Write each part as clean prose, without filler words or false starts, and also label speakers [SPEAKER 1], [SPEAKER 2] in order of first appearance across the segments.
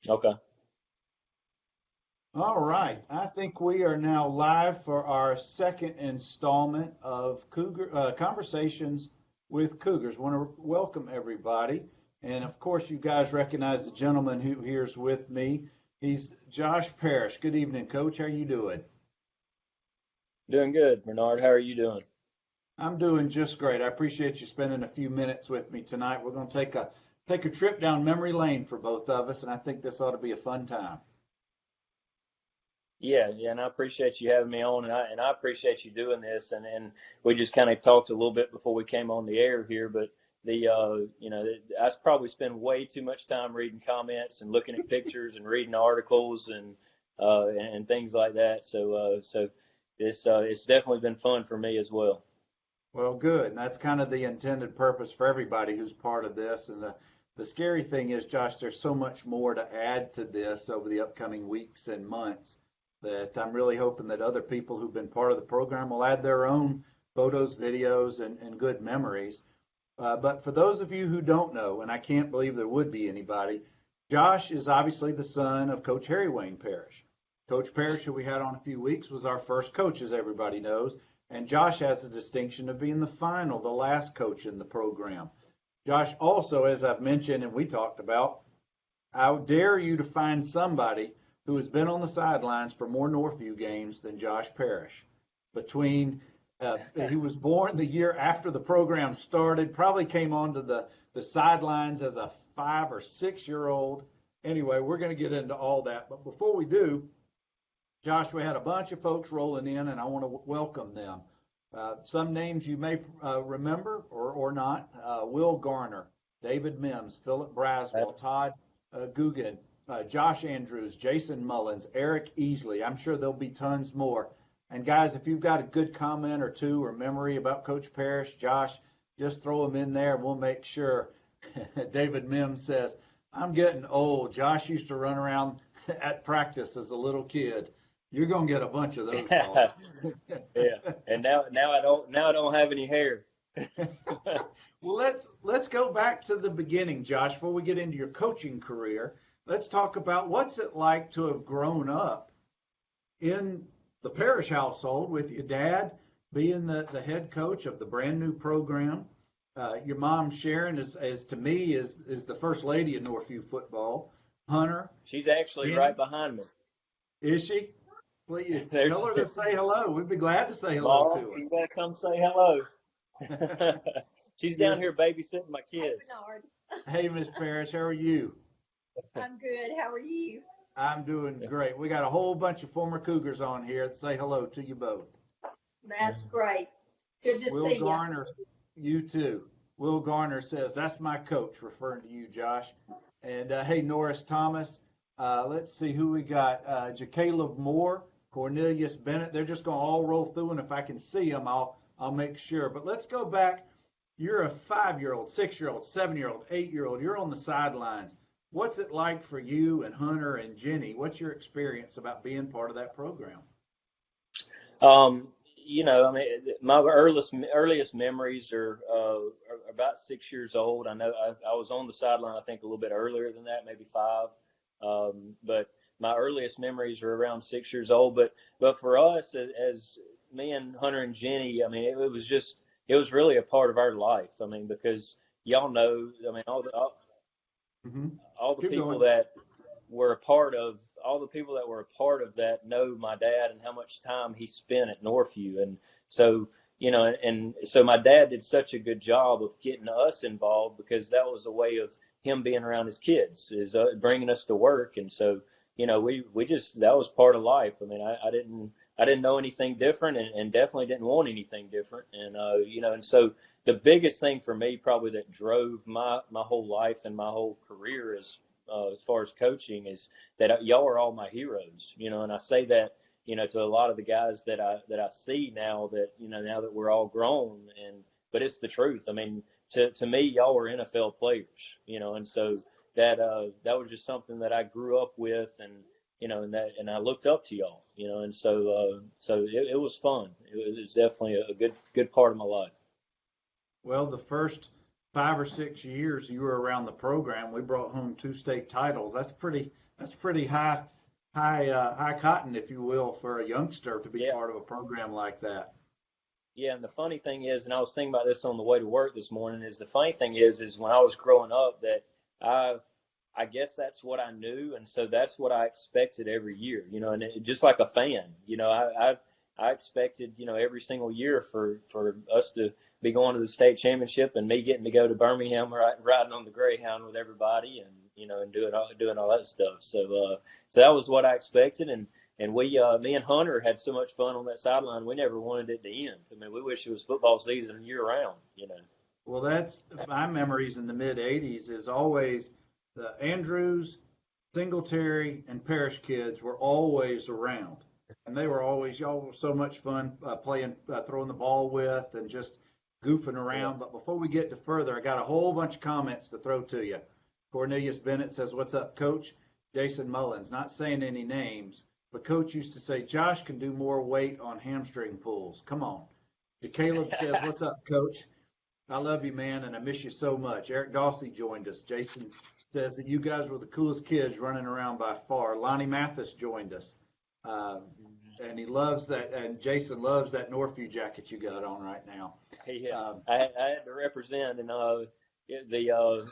[SPEAKER 1] Okay.
[SPEAKER 2] All right. I think we are now live for our second installment of Conversations with Cougars. Want to welcome everybody. And of course, you guys recognize the gentleman who here's with me. He's Josh Parrish. Good evening, Coach. How are you doing?
[SPEAKER 1] Doing good, Bernard. How are you doing?
[SPEAKER 2] I'm doing just great. I appreciate you spending a few minutes with me tonight. We're going to take a trip down memory lane for both of us, and I think this ought to be a fun time.
[SPEAKER 1] Yeah, and I appreciate you having me on, and I appreciate you doing this. And we just kind of talked a little bit before we came on the air here, but I probably spend way too much time reading comments and looking at pictures and reading articles and things like that. So it's definitely been fun for me as well.
[SPEAKER 2] Well, good. And that's kind of the intended purpose for everybody who's part of this. And the scary thing is, Josh, there's so much more to add to this over the upcoming weeks and months that I'm really hoping that other people who've been part of the program will add their own photos, videos, and good memories. But for those of you who don't know, and I can't believe there would be anybody, Josh is obviously the son of Coach Harry Wayne Parrish. Coach Parrish, who we had on a few weeks, was our first coach, as everybody knows. And Josh has the distinction of being the last coach in the program. Josh also, as I've mentioned and we talked about, I dare you to find somebody who has been on the sidelines for more Northview games than Josh Parrish. He was born the year after the program started, probably came onto the sidelines as a 5 or 6 year old. Anyway, we're going to get into all that. But before we do, Josh, we had a bunch of folks rolling in, and I want to welcome them. Some names you may remember or not. Will Garner, David Mims, Philip Braswell, Todd Guggen, Josh Andrews, Jason Mullins, Eric Easley. I'm sure there'll be tons more. And guys, if you've got a good comment or two or memory about Coach Parrish, Josh, just throw them in there and we'll make sure. David Mims says, I'm getting old. Josh used to run around at practice as a little kid. You're gonna get a bunch of those calls.
[SPEAKER 1] Yeah, and now I don't have any hair.
[SPEAKER 2] Well, let's go back to the beginning, Josh, before we get into your coaching career. Let's talk about what's it like to have grown up in the Parrish household with your dad being the head coach of the brand new program. Your mom Sharon is to me is the first lady of Northview football. Hunter,
[SPEAKER 1] She's actually
[SPEAKER 2] Jenny,
[SPEAKER 1] right behind me.
[SPEAKER 2] is she? Please
[SPEAKER 1] There's
[SPEAKER 2] tell her to say hello. We'd be glad to say hello
[SPEAKER 1] Mom.
[SPEAKER 2] to
[SPEAKER 1] You gotta come say hello.
[SPEAKER 2] her.
[SPEAKER 1] She's down
[SPEAKER 2] You're,
[SPEAKER 1] here babysitting my
[SPEAKER 3] Hey,
[SPEAKER 1] kids.
[SPEAKER 3] Bernard.
[SPEAKER 2] hey, Miss Parrish, how are you?
[SPEAKER 3] I'm good. How are you?
[SPEAKER 2] I'm doing great. We got a whole bunch of former Cougars on here to say hello to you both.
[SPEAKER 3] That's great. Good to
[SPEAKER 2] Will
[SPEAKER 3] see you.
[SPEAKER 2] Garner, you too. Will Garner says, that's my coach, referring to you, Josh. And hey, Norris Thomas. Let's see who we got. Jacaleb Moore, Cornelius Bennett. They're just going to all roll through, and if I can see them, I'll make sure. But let's go back. You're a 5-year-old, 6-year-old, 7-year-old, 8-year-old. You're on the sidelines. What's it like for you and Hunter and Jenny? What's your experience about being part of that program?
[SPEAKER 1] I mean, my earliest memories are about 6 years old. I know I was on the sideline, I think, a little bit earlier than that, maybe five. But my earliest memories are around 6 years old. But for us, as me and Hunter and Jenny, I mean, it was really a part of our life. I mean, because y'all know, I mean,
[SPEAKER 2] Mm-hmm.
[SPEAKER 1] all the
[SPEAKER 2] Keep
[SPEAKER 1] people
[SPEAKER 2] going.
[SPEAKER 1] that were a part of all the people that were a part of that know my dad and how much time he spent at Northview. And so, and so my dad did such a good job of getting us involved because that was a way of him being around his kids, is bringing us to work. And so, we just, that was part of life. I mean, I didn't know anything different, and definitely didn't want anything different. And, and so the biggest thing for me probably that drove my whole life and my whole career is, as far as coaching, is that y'all are all my heroes, and I say that, to a lot of the guys that I see now that, now that we're all grown, but it's the truth. I mean, to me, y'all were NFL players, and so that was just something that I grew up with, and, and I looked up to y'all, and so it was fun. It was definitely a good part of my life.
[SPEAKER 2] Well, the first 5 or 6 years you were around the program, we brought home 2 state titles. That's pretty high cotton, if you will, for a youngster to be
[SPEAKER 1] Yeah.
[SPEAKER 2] part of a program like that.
[SPEAKER 1] Yeah, and the funny thing is, and I was thinking about this on the way to work this morning, is the funny thing is when I was growing up that I guess that's what I knew, and so that's what I expected every year, and just like a fan, I expected, every single year for us to be going to the state championship and me getting to go to Birmingham riding on the Greyhound with everybody and, and doing all that stuff. So that was what I expected. And me and Hunter had so much fun on that sideline. We never wanted it to end. I mean, we wish it was football season year round.
[SPEAKER 2] Well, that's my memories in the mid '80s is always the Andrews, Singletary, and Parrish kids were always around, and y'all were so much fun playing, throwing the ball with, and just goofing around.
[SPEAKER 1] Yeah.
[SPEAKER 2] But before we get to further, I got a whole bunch of comments to throw to you. Cornelius Bennett says, "What's up, Coach?" Jason Mullins, not saying any names, but Coach used to say Josh can do more weight on hamstring pulls. Come on. Caleb says, "What's up, Coach? I love you, man, and I miss you so much." Eric Dawsey joined us. Jason says that you guys were the coolest kids running around by far. Lonnie Mathis joined us. And he loves that, and Jason loves that Northview jacket you got on right now.
[SPEAKER 1] Yeah, I had to represent, and the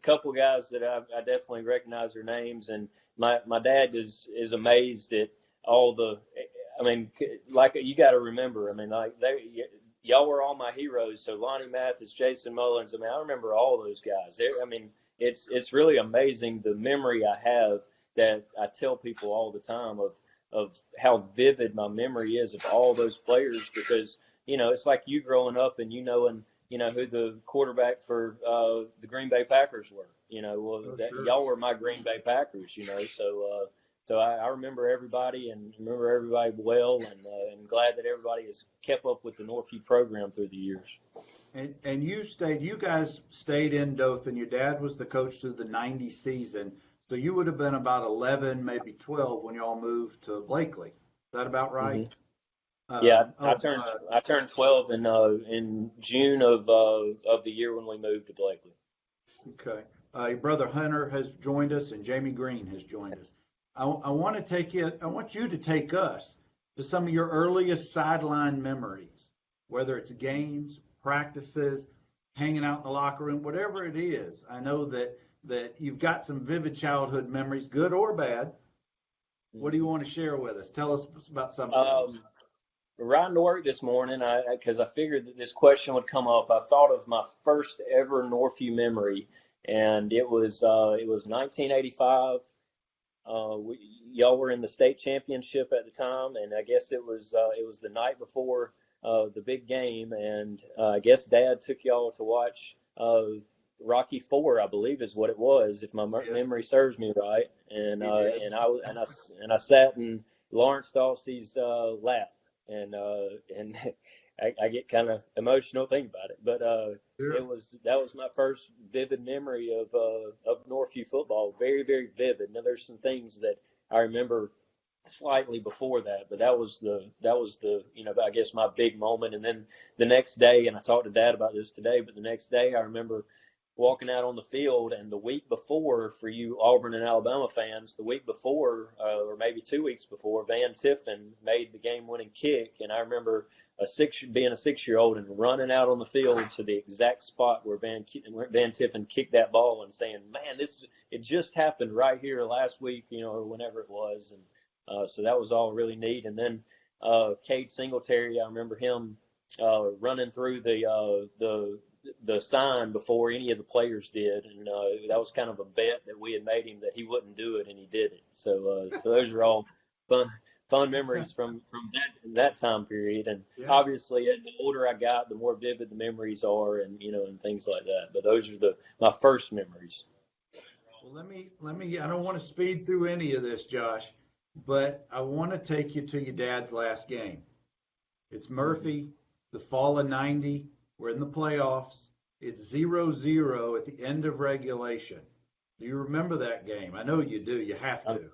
[SPEAKER 1] couple of guys that I definitely recognize their names, and my dad is amazed at all the. I mean, like you got to remember. I mean, like y'all were all my heroes. So Lonnie Mathis, Jason Mullins. I mean, I remember all those guys. I mean, it's really amazing the memory I have that I tell people all the time of how vivid my memory is of all those players, because it's like you growing up and knowing who the quarterback for the Green Bay Packers were.
[SPEAKER 2] Sure.
[SPEAKER 1] Y'all were my Green Bay Packers. So I remember everybody and remember everybody well, and I'm glad that everybody has kept up with the Northview program through the years.
[SPEAKER 2] And you guys stayed in Dothan. Your dad was the coach through the '90 season. So you would have been about 11, maybe 12 when y'all moved to Blakely. Is that about right?
[SPEAKER 1] Mm-hmm. Yeah, I turned 12 in June of the year when we moved to Blakely.
[SPEAKER 2] Okay. Your brother Hunter has joined us, and Jamie Green has joined us. I want you to take us to some of your earliest sideline memories, whether it's games, practices, hanging out in the locker room, whatever it is. I know that you've got some vivid childhood memories, good or bad. What do you want to share with us? Tell us about some of those.
[SPEAKER 1] Riding to work this morning, because I figured that this question would come up, I thought of my first ever Northview memory, and it was 1985. Y'all were in the state championship at the time, and I guess it was the night before the big game, and I guess Dad took y'all to watch Rocky IV, I believe is what it was, if my memory serves me right. And I sat in Lawrence Dawsey's lap, and I get kind of emotional thinking about it. But
[SPEAKER 2] Sure.
[SPEAKER 1] that was my first vivid memory of Northview football. Very, very vivid. Now there's some things that I remember slightly before that, but that was the I guess my big moment. And then the next day, and I talked to Dad about this today, but the next day I remember walking out on the field, and the week before, for you Auburn and Alabama fans, the week before, or maybe 2 weeks before, Van Tiffin made the game-winning kick, and I remember being a 6-year-old and running out on the field to the exact spot where Van Tiffin kicked that ball and saying, "Man, it just happened right here last week," or whenever it was, and so that was all really neat. And then Cade Singletary, I remember him running through the sign before any of the players did, and that was kind of a bet that we had made him that he wouldn't do it, and he did it. So those are all fun memories from that time period. And obviously, the older I got, the more vivid the memories are, and and things like that. But those are my first memories.
[SPEAKER 2] Well, let me. I don't want to speed through any of this, Josh, but I want to take you to your dad's last game. It's Murphy, the fall of '90. We're in the playoffs. It's 0-0 at the end of regulation. Do you remember that game? I know you do. You have to.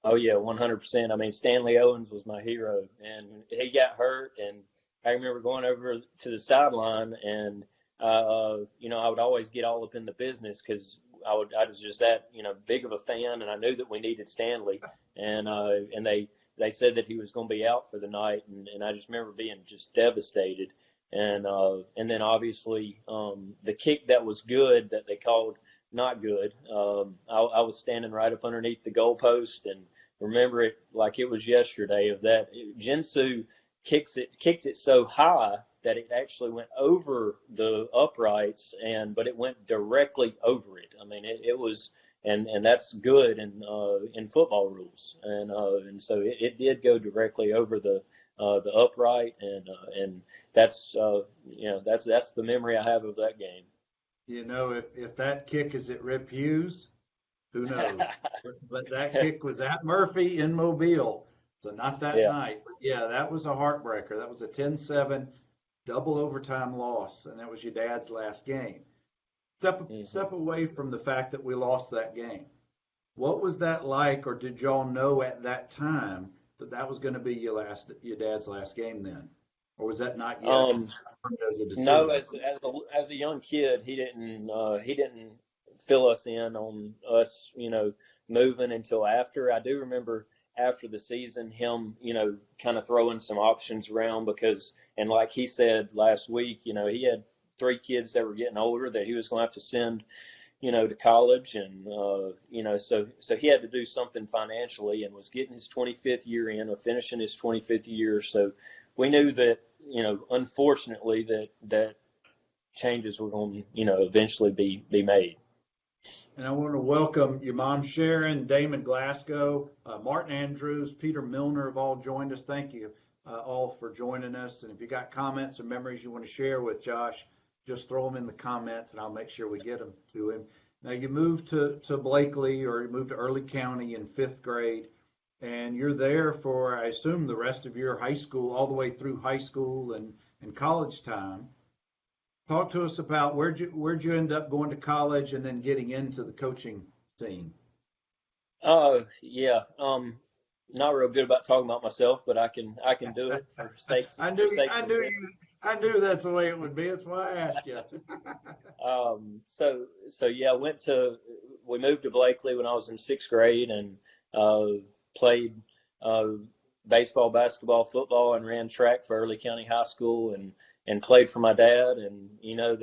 [SPEAKER 1] Oh yeah, 100%. I mean, Stanley Owens was my hero, and he got hurt, and I remember going over to the sideline, and I would always get all up in the business because I was just that, big of a fan, and I knew that we needed Stanley, and they said that he was going to be out for the night, and I just remember being just devastated, and then obviously the kick that was good that they called not good. I was standing right up underneath the goalpost and remember it like it was yesterday. Of that, Jinsu kicked it so high that it actually went over the uprights, but it went directly over it. I mean, it was, and that's good in football rules, and so it did go directly over the upright, and that's that's the memory I have of that game.
[SPEAKER 2] If that kick is at Rip Hughes, who knows? But that kick was at Murphy in Mobile, so not that night. But yeah, that was a heartbreaker. That was a 10-7 double overtime loss, and that was your dad's last game. Step away from the fact that we lost that game. What was that like, or did y'all know at that time that was going to be your dad's last game then? Or was that not yet?
[SPEAKER 1] No, as a young kid, he didn't fill us in on us, moving until after. I do remember after the season, him, kind of throwing some options around because, and like he said last week, he had 3 kids that were getting older that he was going to have to send, to college, and so he had to do something financially, and was getting his 25th year in, or finishing his 25th year. So we knew that, unfortunately, that changes were going to, eventually be made.
[SPEAKER 2] And I want to welcome your mom, Sharon, Damon Glasgow, Martin Andrews, Peter Milner have all joined us. Thank you all for joining us. And if you got comments or memories you want to share with Josh, just throw them in the comments, and I'll make sure we get them to him. Now, you moved to Blakely, or you moved to Early County in 5th grade, and you're there for, I assume, the rest of your high school, all the way through high school and college time. Talk to us about where'd you end up going to college and then getting into the coaching scene?
[SPEAKER 1] Yeah. Not real good about talking about myself, but I can do it for sakes.
[SPEAKER 2] I knew that's the way it would be. That's why I asked you.
[SPEAKER 1] So yeah, we moved to Blakely when I was in 6th grade, and played baseball, basketball, football, and ran track for Early County High School, and played for my dad. And y'all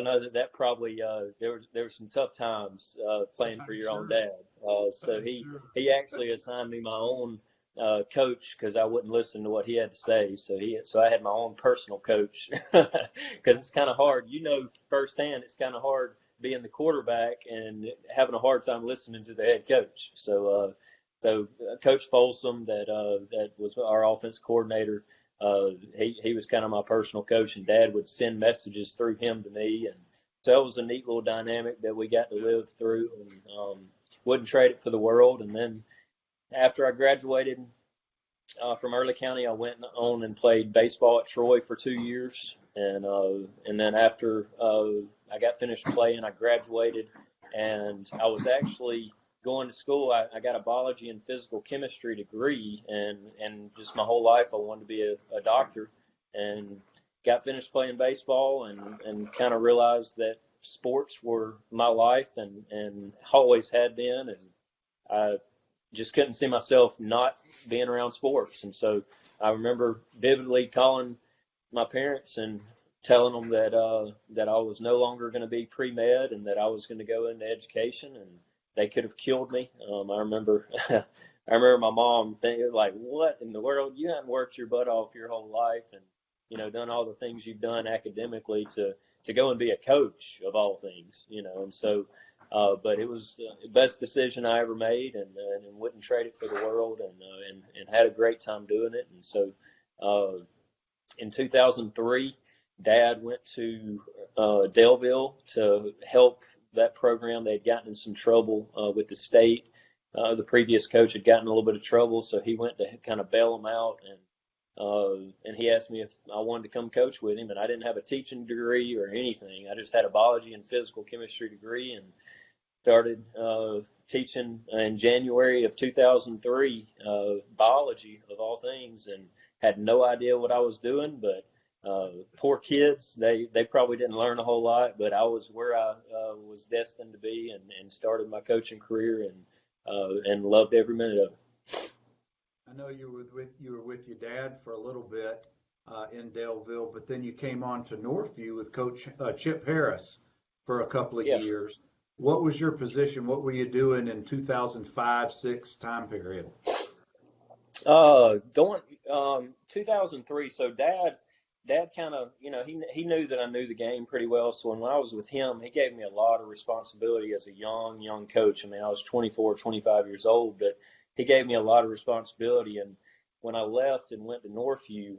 [SPEAKER 1] know that probably there were some tough times playing for your own dad. So he actually assigned me my own coach because I wouldn't listen to what he had to say. So I had my own personal coach because it's kind of hard, firsthand. It's kind of hard being the quarterback and having a hard time listening to the head coach. So Coach Folsom, that was our offense coordinator. He was kind of my personal coach, and Dad would send messages through him to me, and so it was a neat little dynamic that we got to live through, and wouldn't trade it for the world. And then after I graduated from Early County, I went on and played baseball at Troy for 2 years, and then after I got finished playing, I graduated, and I was actually going to school. I got a biology and physical chemistry degree, and just my whole life I wanted to be a doctor, and got finished playing baseball, and kind of realized that sports were my life, and always had been, and I just couldn't see myself not being around sports. And so I remember vividly calling my parents and telling them that I was no longer going to be pre-med, and that I was going to go into education, and they could have killed me. I remember my mom thinking, like, what in the world? You haven't worked your butt off your whole life, and done all the things you've done academically to go and be a coach of all things, and so but it was the best decision I ever made, and wouldn't trade it for the world, and had a great time doing it. And so in 2003, Dad went to Delville to help that program. They had gotten in some trouble with the state. The previous coach had gotten in a little bit of trouble, so he went to kind of bail them out, and he asked me if I wanted to come coach with him. And I didn't have a teaching degree or anything. I just had a biology and physical chemistry degree, and started teaching in January of 2003, biology of all things, and had no idea what I was doing, but Poor kids, they probably didn't learn a whole lot, but I was where I was destined to be, and started my coaching career, and loved every minute of it.
[SPEAKER 2] I know you were with your dad for a little bit in Daleville, but then you came on to Northview with Coach Chip Harris for a couple of
[SPEAKER 1] Yeah.
[SPEAKER 2] years. What was your position? What were you doing in 2005-06 time period?
[SPEAKER 1] Going 2003. So dad kind of, he knew that I knew the game pretty well. So when I was with him, he gave me a lot of responsibility as a young coach. I mean, I was 24, 25 years old, but he gave me a lot of responsibility. And when I left and went to Northview,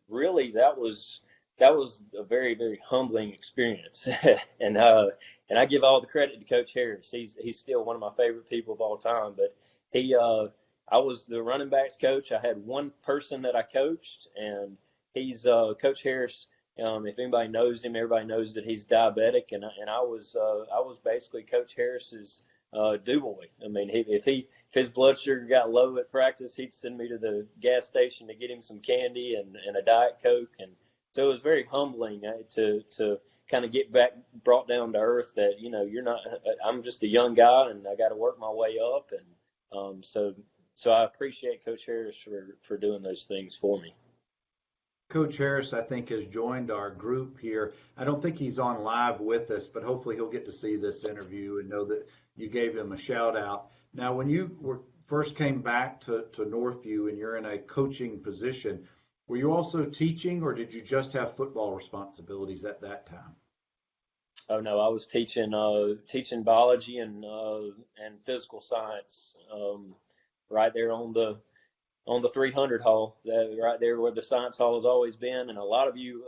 [SPEAKER 1] really that was a very, very humbling experience. and I give all the credit to Coach Harris. He's still one of my favorite people of all time. But I was the running backs coach. I had one person that I coached, and he's Coach Harris. If anybody knows him, everybody knows that he's diabetic, and I was basically Coach Harris's do boy. I mean, if his blood sugar got low at practice, he'd send me to the gas station to get him some candy and a Diet Coke, and so it was very humbling to kind of get brought down to earth that you're not. I'm just a young guy, and I got to work my way up, and so I appreciate Coach Harris for doing those things for me.
[SPEAKER 2] Coach Harris, I think, has joined our group here. I don't think he's on live with us, but hopefully he'll get to see this interview and know that you gave him a shout out. Now, when you first came back to Northview and you're in a coaching position, were you also teaching, or did you just have football responsibilities at that time?
[SPEAKER 1] Oh no, I was teaching biology and physical science, right there on the 300 hall, right there where the science hall has always been. And a lot of you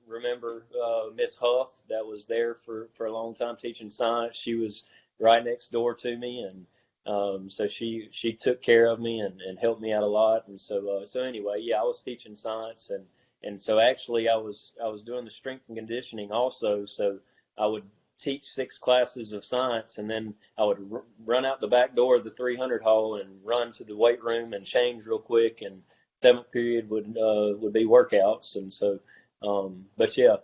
[SPEAKER 1] remember Miss Huff that was there for a long time teaching science. She was right next door to me, and so she took care of me and helped me out a lot. And so anyway, yeah, I was teaching science, and so actually I was doing the strength and conditioning also. So I would teach 6 classes of science, and then I would run out the back door of the 300 hall and run to the weight room and change real quick, and 7th period would be workouts. And so but yeah,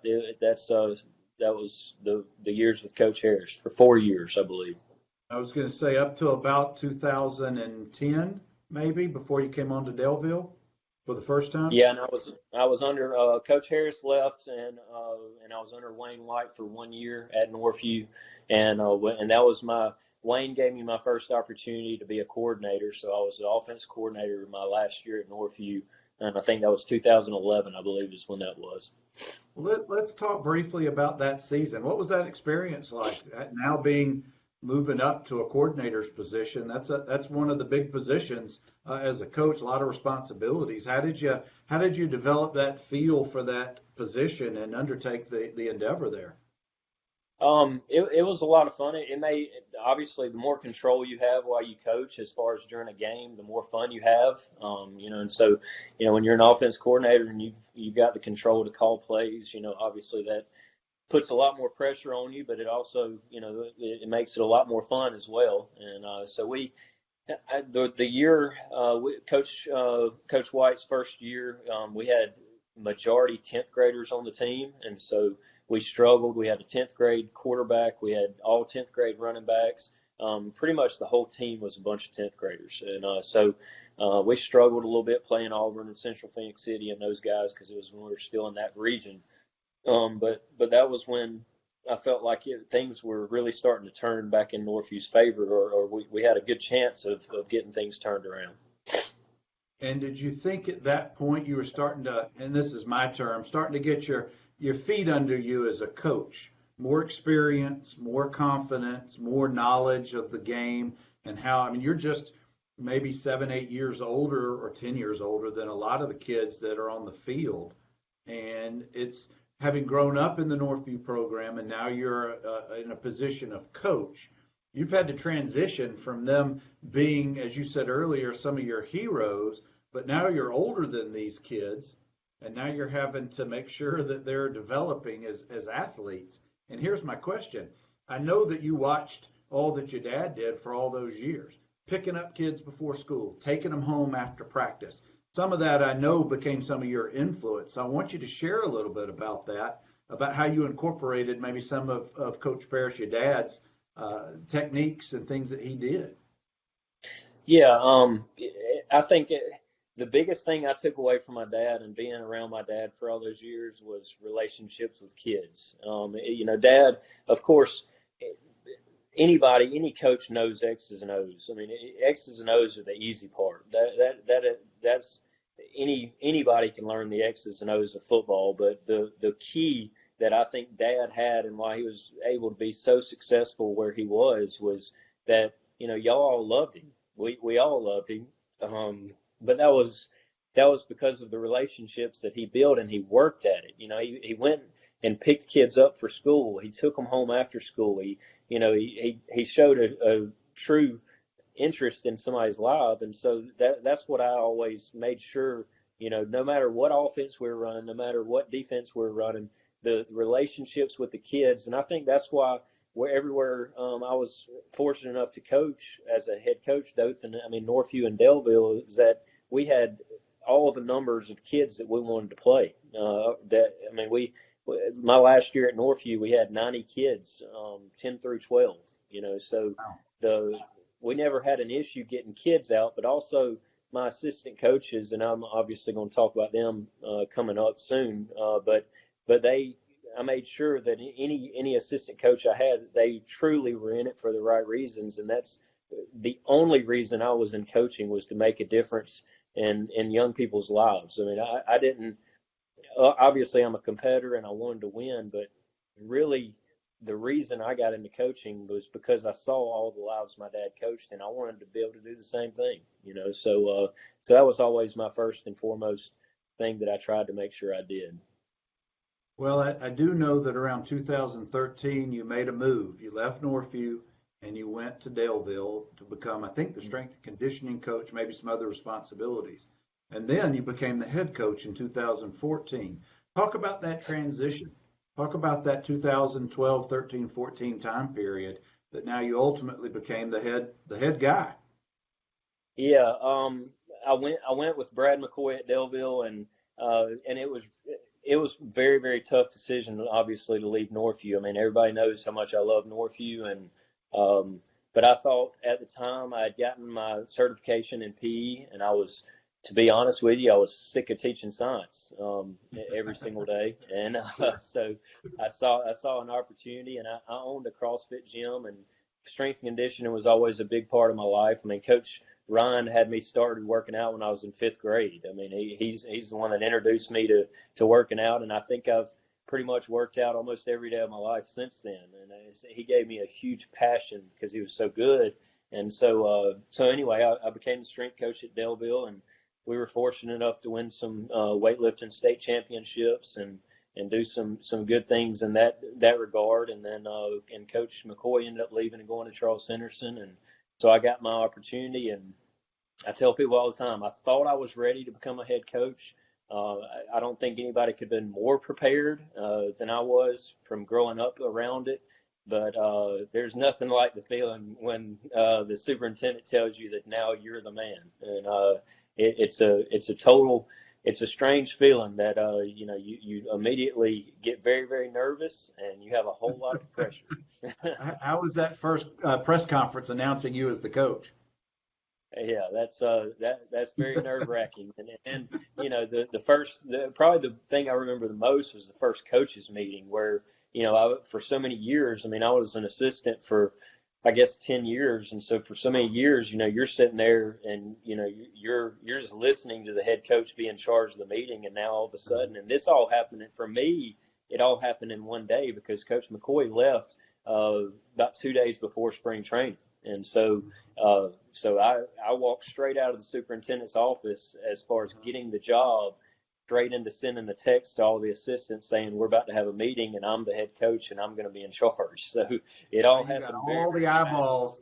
[SPEAKER 1] that was the years with Coach Harris for 4 years, I believe.
[SPEAKER 2] I was going to say up to about 2010, maybe, before you came on to Daleville for the first time.
[SPEAKER 1] Yeah, and I was under Coach Harris left, and I was under Wayne White for 1 year at Northview, and that was Wayne gave me my first opportunity to be a coordinator, so I was the offense coordinator my last year at Northview, and I think that was 2011, I believe, is when that was.
[SPEAKER 2] Well, let's talk briefly about that season. What was that experience like? Now moving up to a coordinator's position, that's one of the big positions as a coach. A lot of responsibilities. How did you develop that feel for that position and undertake the endeavor there?
[SPEAKER 1] It was a lot of fun. It obviously, the more control you have while you coach, as far as during a game, the more fun you have. And so, when you're an offense coordinator and you've got the control to call plays, obviously that puts a lot more pressure on you, but it also, it makes it a lot more fun as well. And so the year, Coach White's first year, we had majority 10th graders on the team, and so we struggled. We had a 10th grade quarterback. We had all 10th grade running backs. Pretty much the whole team was a bunch of 10th graders. And so we struggled a little bit playing Auburn and Central Phoenix City and those guys, because it was when we were still in that region. But that was when I felt like things were really starting to turn back in Northview's favor, or we had a good chance of getting things turned around.
[SPEAKER 2] And did you think at that point you were starting to, and this is my term, starting to get your feet under you as a coach, more experience, more confidence, more knowledge of the game, and you're just maybe 7, 8 years older or 10 years older than a lot of the kids that are on the field. And it's having grown up in the Northview program, and now you're in a position of coach. You've had to transition from them being, as you said earlier, some of your heroes, but now you're older than these kids, and now you're having to make sure that they're developing as athletes. And here's my question. I know that you watched all that your dad did for all those years, picking up kids before school, taking them home after practice, some of that I know became some of your influence. I want you to share a little bit about that, about how you incorporated maybe some of Coach Parrish, your dad's techniques and things that he did.
[SPEAKER 1] Yeah, I think the biggest thing I took away from my dad and being around my dad for all those years was relationships with kids. Dad, of course, any coach knows X's and O's. I mean, X's and O's are the easy part. That's anybody can learn the X's and O's of football. But the key that I think Dad had and why he was able to be so successful where he was that y'all all loved him. We all loved him. But that was because of the relationships that he built, and he worked at it. He went and picked kids up for school. He took them home after school. He showed a true interest in somebody's life. And so that's what I always made sure, no matter what offense we're running, no matter what defense we're running, the relationships with the kids. And I think that's why everywhere I was fortunate enough to coach as a head coach, Dothan, Northview and Delville, is that we had all the numbers of kids that we wanted to play. My last year at Northview, we had 90 kids, 10 through 12, so we never had an issue getting kids out, but also my assistant coaches, and I'm obviously going to talk about them coming up soon, but I made sure that any assistant coach I had, they truly were in it for the right reasons. And that's the only reason I was in coaching, was to make a difference in young people's lives. I didn't, obviously I'm a competitor and I wanted to win, but really the reason I got into coaching was because I saw all the lives my dad coached, and I wanted to be able to do the same thing, so that was always my first and foremost thing that I tried to make sure I did.
[SPEAKER 2] Well, I do know that around 2013, you made a move. You left Northview and you went to Daleville to become, I think, the strength and conditioning coach, maybe some other responsibilities. And then you became the head coach in 2014. Talk about that transition. Talk about that 2012, 13, 14 time period that now you ultimately became the head guy.
[SPEAKER 1] Yeah, I went with Brad McCoy at Deleville, and it was very, very tough decision, obviously, to leave Northview. Everybody knows how much I love Northview, and but I thought at the time I had gotten my certification in PE, and to be honest with you, I was sick of teaching science every single day, and so I saw an opportunity, and I owned a CrossFit gym, and strength and conditioning was always a big part of my life. Coach Ryan had me started working out when I was in 5th grade. He's the one that introduced me to working out, and I think I've pretty much worked out almost every day of my life since then. And he gave me a huge passion because he was so good. And so anyway, I became the strength coach at Deleville, and we were fortunate enough to win some weightlifting state championships and do some good things in that regard. And then and Coach McCoy ended up leaving and going to Charles Henderson, and so I got my opportunity. And I tell people all the time, I thought I was ready to become a head coach. I don't think anybody could have been more prepared than I was from growing up around it. But there's nothing like the feeling when the superintendent tells you that now you're the man. And it's a strange feeling that you immediately get very, very nervous, and you have a whole lot of pressure.
[SPEAKER 2] How was that first press conference announcing you as the coach?
[SPEAKER 1] Yeah, that's very nerve-wracking. And probably the thing I remember the most was the first coaches meeting where, for so many years, I was an assistant for, I guess, 10 years. And so for so many years, you're sitting there and, you're just listening to the head coach be in charge of the meeting. And now all of a sudden, and this all happened, and for me, it all happened in one day because Coach McCoy left about 2 days before spring training. And so I walked straight out of the superintendent's office as far as getting the job, straight into sending the text to all the assistants saying we're about to have a meeting and I'm the head coach and I'm going to be in charge. So it all happened.
[SPEAKER 2] All the eyeballs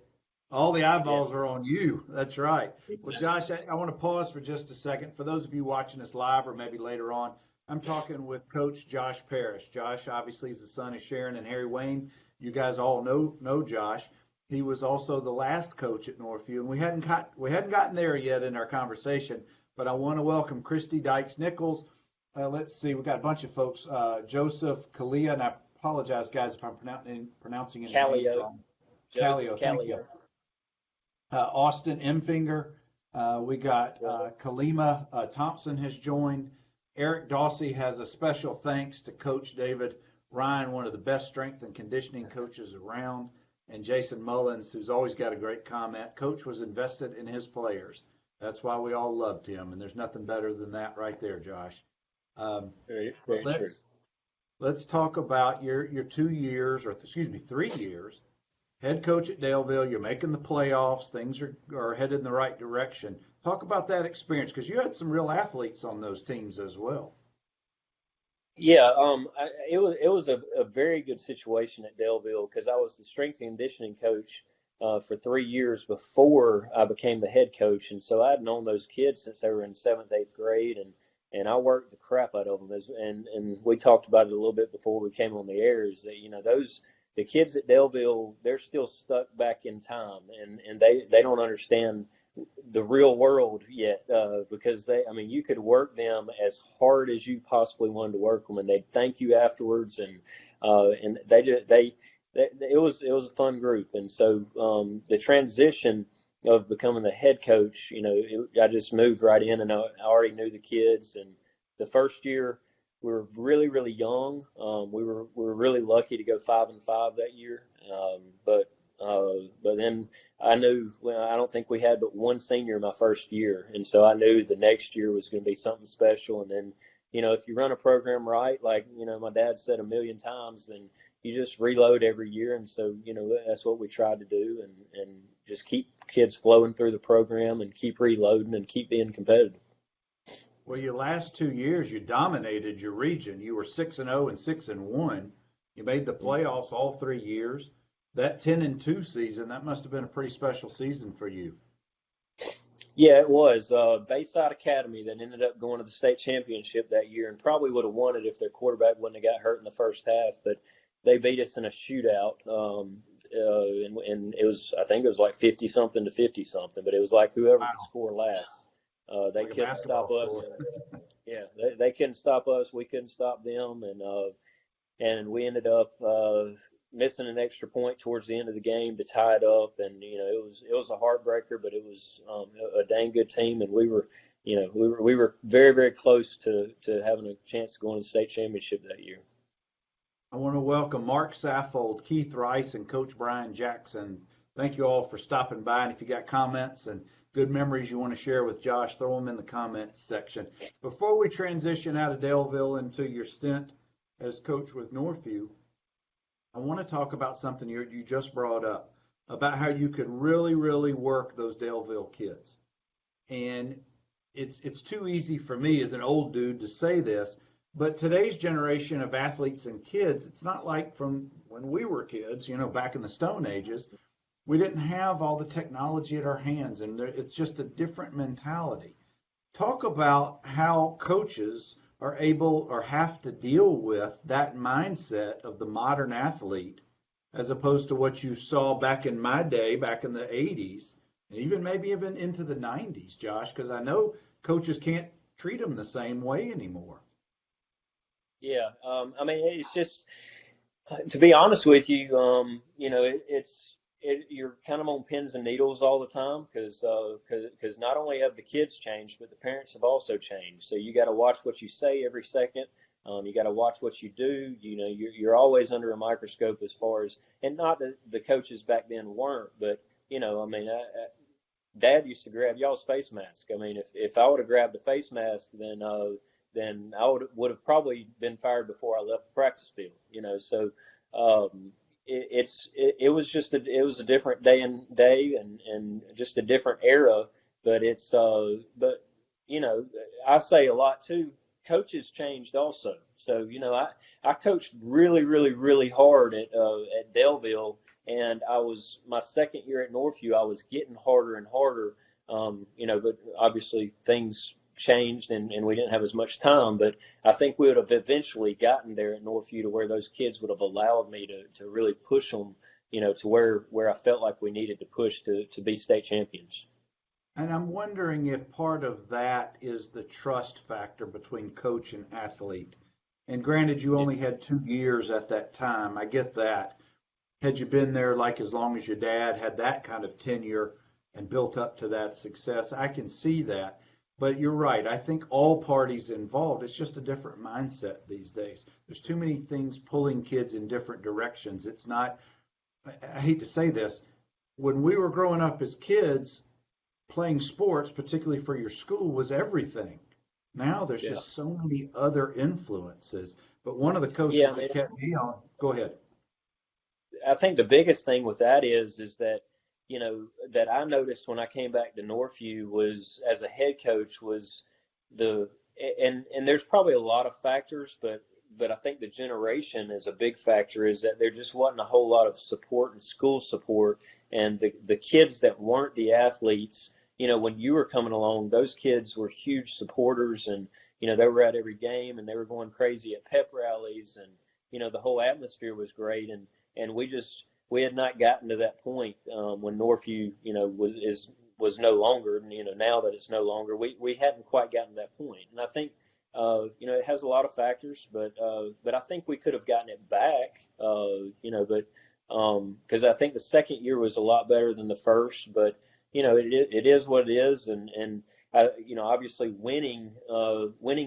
[SPEAKER 2] are on you. That's right. Exactly. Well, Josh, I want to pause for just a second. For those of you watching us live or maybe later on, I'm talking with Coach Josh Parrish. Josh obviously is the son of Sharon and Harry Wayne. You guys all know Josh. He was also the last coach at Northview, and we hadn't gotten there yet in our conversation. but I want to welcome Christy Dykes-Nichols. Let's see, we've got a bunch of folks. Joseph Kalia, and I apologize, guys, if I'm pronouncing any names wrong.
[SPEAKER 1] Joseph
[SPEAKER 2] Callio, thank you. Austin Emfinger. We got Kalima Thompson has joined. Eric Dawsey has a special thanks to Coach David Ryan, one of the best strength and conditioning coaches around, and Jason Mullins, who's always got a great comment. Coach was invested in his players. That's why we all loved him, and there's nothing better than that right there, Josh.
[SPEAKER 1] Very true.
[SPEAKER 2] Let's talk about your 2 years, or excuse me, 3 years. Head coach at Daleville, you're making the playoffs. Things are headed in the right direction. Talk about that experience, because you had some real athletes on those teams as well.
[SPEAKER 1] Yeah, it was a very good situation at Daleville because I was the strength and conditioning coach for 3 years before I became the head coach, and so I'd known those kids since they were in 7th, 8th grade, and I worked the crap out of them. And we talked about it a little bit before we came on the air. Is that the kids at Daleville, they're still stuck back in time, and they don't understand the real world yet, because you could work them as hard as you possibly wanted to work them, and they'd thank you afterwards, and it was a fun group. And so the transition of becoming the head coach, I just moved right in, and I already knew the kids. And the first year we were really, really young. We were really lucky to go 5-5 that year, but then I knew, I don't think we had but one senior my first year, and so I knew the next year was going to be something special. And then, if you run a program right, like my dad said 1,000,000 times, then you just reload every year. And so that's what we tried to do, and just keep kids flowing through the program and keep reloading and keep being competitive.
[SPEAKER 2] Well, your last 2 years, you dominated your region. You were 6-0 and 6-1. You made the playoffs all 3 years. That 10-2 season, that must have been a pretty special season for you.
[SPEAKER 1] Yeah, it was. Bayside Academy that ended up going to the state championship that year, and probably would have won it if their quarterback wouldn't have got hurt in the first half. But they beat us in a shootout, and it was, I think it was like 50-something to 50-something. But it was like whoever could score last. They
[SPEAKER 2] like
[SPEAKER 1] couldn't stop us. Yeah, they couldn't stop us. We couldn't stop them, and we ended up missing an extra point towards the end of the game to tie it up. And it was a heartbreaker, but it was a dang good team, and we were very, very close to having a chance to go on the state championship that year.
[SPEAKER 2] I want to welcome Mark Saffold, Keith Rice, and Coach Brian Jackson. Thank you all for stopping by. And if you got comments and good memories you want to share with Josh, throw them in the comments section. Before we transition out of Daleville into your stint as coach with Northview, I want to talk about something you just brought up, about how you could really, really work those Daleville kids. And it's too easy for me as an old dude to say this, but today's generation of athletes and kids, it's not like from when we were kids, back in the Stone Ages. We didn't have all the technology at our hands, and it's just a different mentality. Talk about how coaches are able or have to deal with that mindset of the modern athlete, as opposed to what you saw back in my day, back in the 80s, and maybe even into the 90s, Josh, because I know coaches can't treat them the same way anymore.
[SPEAKER 1] Yeah, it's just, to be honest with you, you're kind of on pins and needles all the time, because not only have the kids changed, but the parents have also changed. So you got to watch what you say every second. You got to watch what you do. You're always under a microscope as far as, and not that the coaches back then weren't, but Dad used to grab y'all's face mask. If I would have grabbed the face mask, then I would have probably been fired before I left the practice field. So. It was a different day and just a different era, but I say a lot too. Coaches changed also. So I coached really, really, really hard at Daleville, and my second year at Northview, I was getting harder and harder. But obviously things changed and we didn't have as much time, but I think we would have eventually gotten there at Northview to where those kids would have allowed me to really push them, to where I felt like we needed to push to be state champions.
[SPEAKER 2] And I'm wondering if part of that is the trust factor between coach and athlete. And granted, you only had 2 years at that time. I get that. Had you been there like as long as your dad had that kind of tenure and built up to that success, I can see that. But you're right. I think all parties involved, it's just a different mindset these days. There's too many things pulling kids in different directions. It's not, I hate to say this, when we were growing up as kids, playing sports, particularly for your school, was everything. Now there's
[SPEAKER 1] Yeah.
[SPEAKER 2] just so many other influences. But one of the
[SPEAKER 1] Yeah,
[SPEAKER 2] coaches
[SPEAKER 1] I mean,
[SPEAKER 2] that kept me on, go ahead.
[SPEAKER 1] I think the biggest thing with that is that, that I noticed when I came back to Northview was as a head coach was the and there's probably a lot of factors, but I think the generation is a big factor is that there just wasn't a whole lot of support and school support, and the kids that weren't the athletes, when you were coming along, those kids were huge supporters, and they were at every game and they were going crazy at pep rallies, and the whole atmosphere was great, and we had not gotten to that point when Northview was no longer, now that it's no longer, we hadn't quite gotten to that point, and I think it has a lot of factors, but I think we could have gotten it back, but because I think the second year was a lot better than the first, but it is what it is, and obviously winning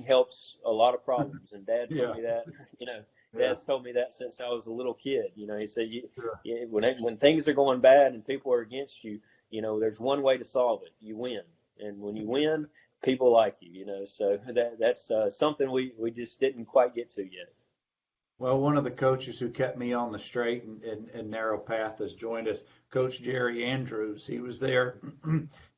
[SPEAKER 1] helps a lot of problems, and Dad told
[SPEAKER 2] Yeah,
[SPEAKER 1] me that,
[SPEAKER 2] yeah,
[SPEAKER 1] Dad's told me that since I was a little kid. He said
[SPEAKER 2] sure.
[SPEAKER 1] when things are going bad and people are against you, there's one way to solve it: you win, and when you win, people like you. So that's something we just didn't quite get to yet.
[SPEAKER 2] Well, one of the coaches who kept me on the straight and narrow path has joined us, Coach Jerry Andrews. He was there.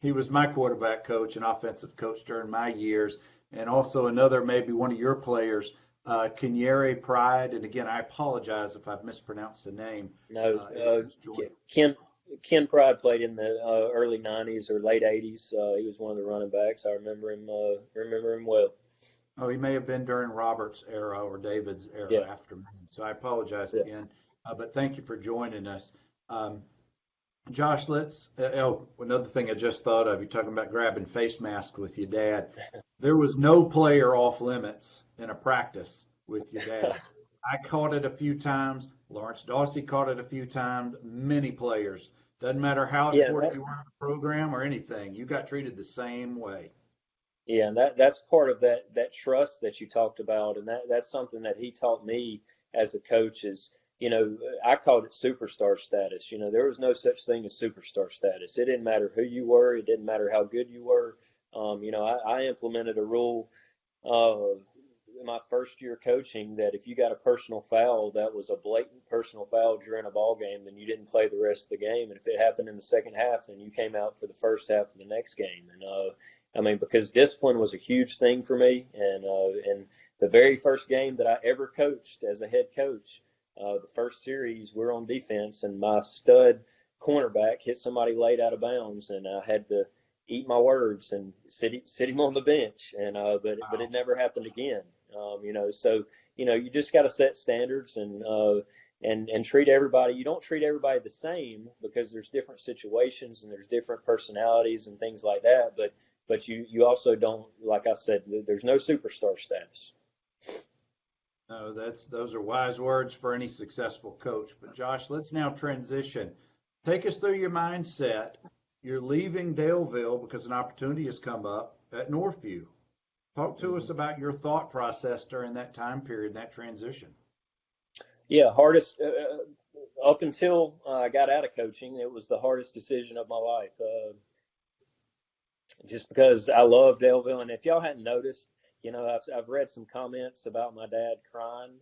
[SPEAKER 2] He was my quarterback coach and offensive coach during my years, and also another, maybe one of your players, Kenyere Pride. And again, I apologize if I've mispronounced the name.
[SPEAKER 1] No,
[SPEAKER 2] Has joined.
[SPEAKER 1] Ken Pride played in the early '90s or late '80s. He was one of the running backs. I remember him well.
[SPEAKER 2] Oh, he may have been during Robert's era or David's era
[SPEAKER 1] Yeah,
[SPEAKER 2] after me. So I apologize,
[SPEAKER 1] yeah.
[SPEAKER 2] Ken. But thank you for joining us. Josh, another thing I just thought of, you're talking about grabbing face masks with your dad. There was no player off limits in a practice with your dad. I caught it a few times. Lawrence Dawsey caught it a few times. Many players. Doesn't matter how
[SPEAKER 1] Yeah,
[SPEAKER 2] important you were in the program or anything. You got treated the same way.
[SPEAKER 1] Yeah, and that's part of that trust that you talked about, and that's something that he taught me as a coach is, I called it superstar status. There was no such thing as superstar status. It didn't matter who you were, it didn't matter how good you were. I implemented a rule in my first year coaching that if you got a personal foul that was a blatant personal foul during a ball game, then you didn't play the rest of the game. And if it happened in the second half, then you came out for the first half of the next game. And I mean, because discipline was a huge thing for me, and the very first game that I ever coached as a head coach, the first series we're on defense, and my stud cornerback hit somebody late out of bounds, and I had to eat my words and sit him on the bench, and but it
[SPEAKER 2] Wow.
[SPEAKER 1] never happened again. So you just got to set standards and treat everybody. You don't treat everybody the same because there's different situations and there's different personalities and things like that, but you also don't, like I said, there's no superstar status.
[SPEAKER 2] No, those are wise words for any successful coach. But Josh, let's now transition. Take us through your mindset. You're leaving Daleville because an opportunity has come up at Northview. Talk to us about your thought process during that time period, that transition.
[SPEAKER 1] Yeah, hardest up until I got out of coaching, it was the hardest decision of my life. Just because I love Daleville, and if y'all hadn't noticed, I've read some comments about my dad crying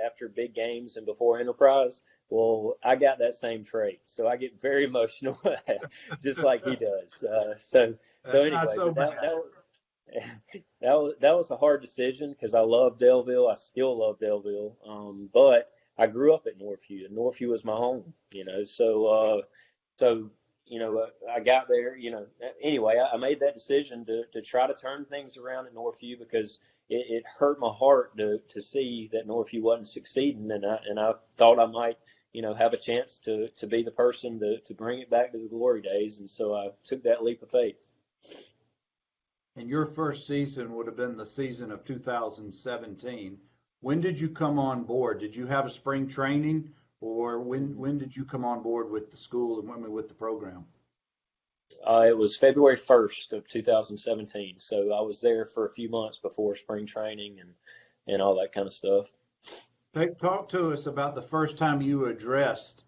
[SPEAKER 1] after big games and before Enterprise. Well, I got that same trait, so I get very emotional, just like he does. So
[SPEAKER 2] That's not
[SPEAKER 1] anyway,
[SPEAKER 2] so
[SPEAKER 1] but
[SPEAKER 2] bad.
[SPEAKER 1] that was a hard decision because I love Delville. I still love Delville. But I grew up at Northview, and Northview was my home. So I got there. Anyway, I made that decision to try to turn things around at Northview because it hurt my heart to see that Northview wasn't succeeding, and I thought I might have a chance to be the person to bring it back to the glory days, and so I took that leap of faith.
[SPEAKER 2] And your first season would have been the season of 2017. When did you come on board? Did you have a spring training, or when did you come on board with the school and with the program?
[SPEAKER 1] It was February 1st of 2017. So I was there for a few months before spring training and all that kind of stuff.
[SPEAKER 2] Talk to us about the first time you addressed.